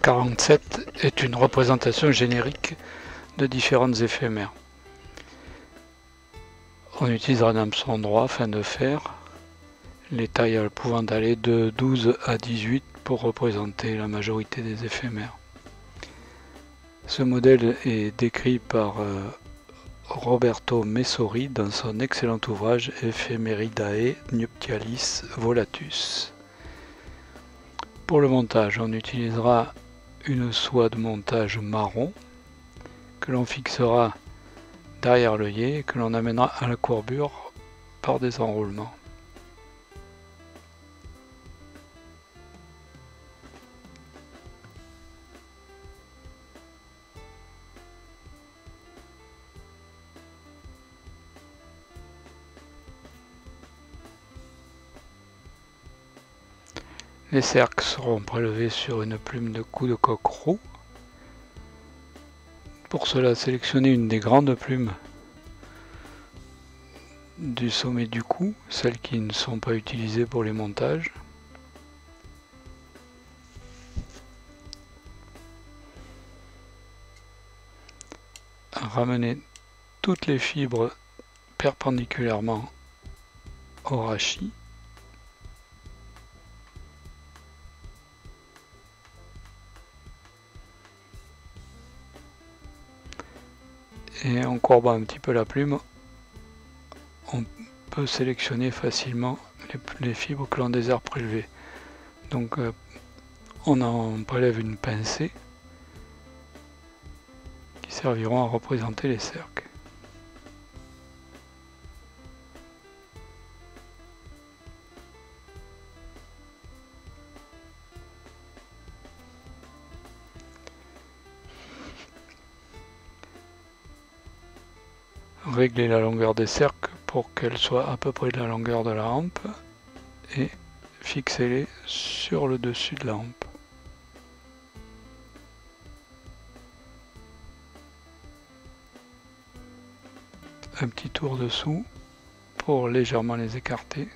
47 est une représentation générique de différentes éphémères. On utilisera un hameçon droit fin de fer, les tailles pouvant aller de 12 à 18 pour représenter la majorité des éphémères. Ce modèle est décrit par Roberto Messori dans son excellent ouvrage Ephemeridae nuptialis volatus. Pour le montage, on utilisera une soie de montage marron que l'on fixera derrière l'œillet et que l'on amènera à la courbure par des enroulements. Les cercles seront prélevés sur une plume de cou de coq roux. Pour cela, sélectionnez une des grandes plumes du sommet du cou, celles qui ne sont pas utilisées pour les montages. Ramenez toutes les fibres perpendiculairement au rachis. Et en courbant un petit peu la plume, on peut sélectionner facilement les fibres que l'on désire prélever. Donc on en prélève une pincée qui serviront à représenter les cercles. Réglez la longueur des cercles pour qu'elle soit à peu près de la longueur de la hampe et fixez-les sur le dessus de la hampe. Un petit tour dessous pour légèrement les écarter.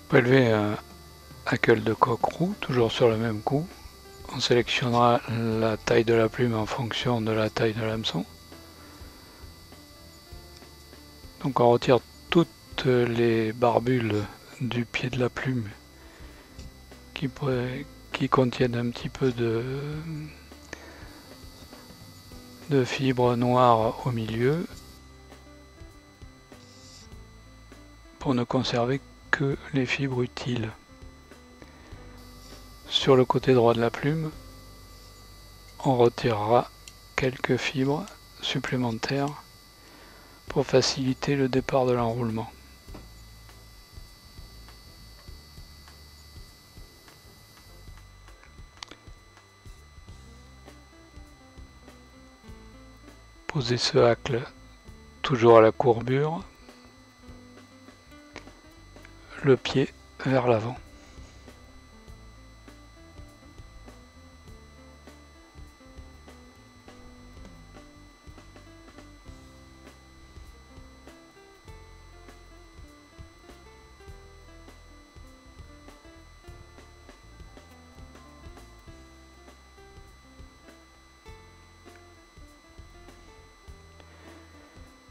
Prélever un queue de coq roux, toujours sur le même coup. On sélectionnera la taille de la plume en fonction de la taille de l'hameçon. Donc on retire toutes les barbules du pied de la plume qui contiennent un petit peu de fibres noires au milieu pour ne conserver que les fibres utiles. Sur le côté droit de la plume, on retirera quelques fibres supplémentaires pour faciliter le départ de l'enroulement. Posez ce hacle toujours à la courbure, le pied vers l'avant.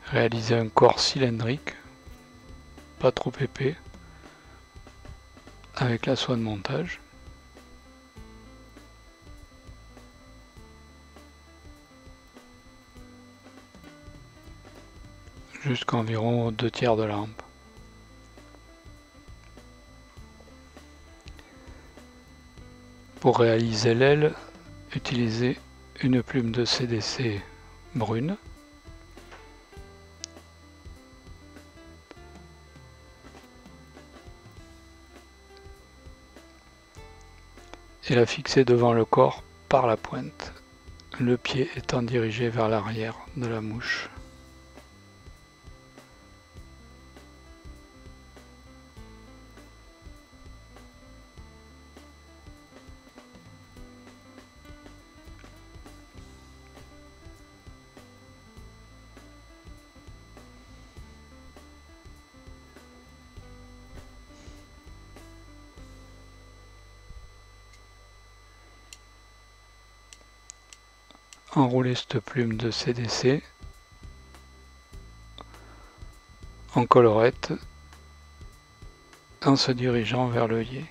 Réalisez un corps cylindrique, pas trop épais, avec la soie de montage. Jusqu'à environ 2/3 de la hampe. Pour réaliser l'aile, utilisez une plume de CDC brune. Et la fixer devant le corps par la pointe, le pied étant dirigé vers l'arrière de la mouche. enrouler cette plume de CDC en collerette en se dirigeant vers l'œillet.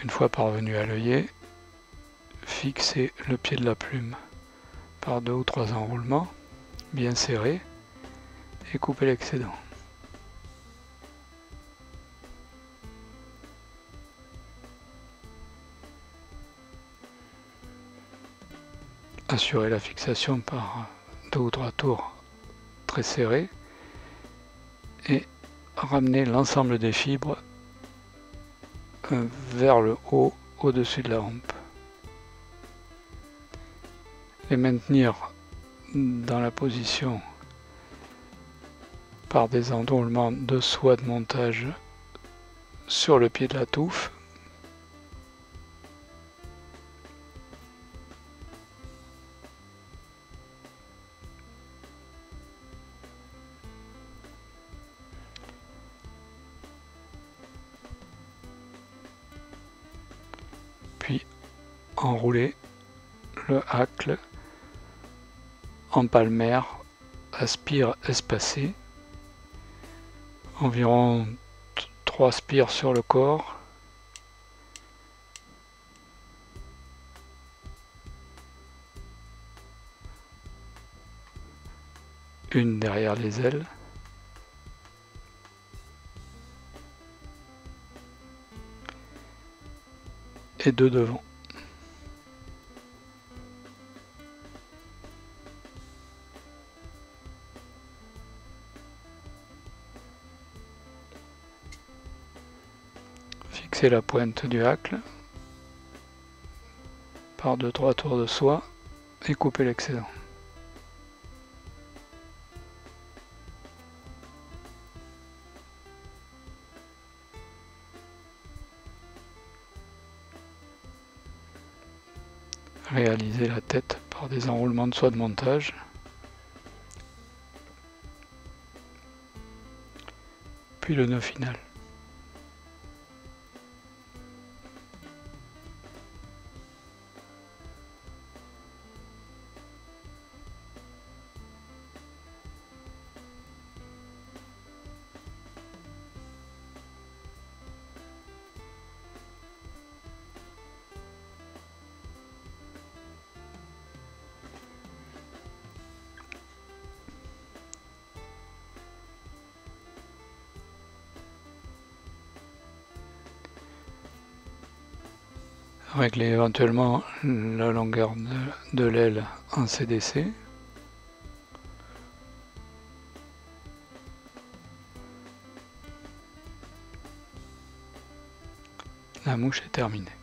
Une fois parvenu à l'œillet, fixez le pied de la plume par 2 ou 3 enroulements bien serrés et coupez l'excédent. Assurez la fixation par 2 ou 3 tours très serrés et ramenez l'ensemble des fibres vers le haut au-dessus de la hampe. Les maintenir dans la position par des enroulements de soie de montage sur le pied de la touffe. Puis enrouler le hacle en palmaire à spire espacée, environ 3 spires sur le corps, une derrière les ailes, et 2 devant. Fixez la pointe du hacle par 2-3 tours de soie et coupez l'excédent. Réalisez la tête par des enroulements de soie de montage. Puis le nœud final. Réglez éventuellement la longueur de l'aile en CDC. La mouche est terminée.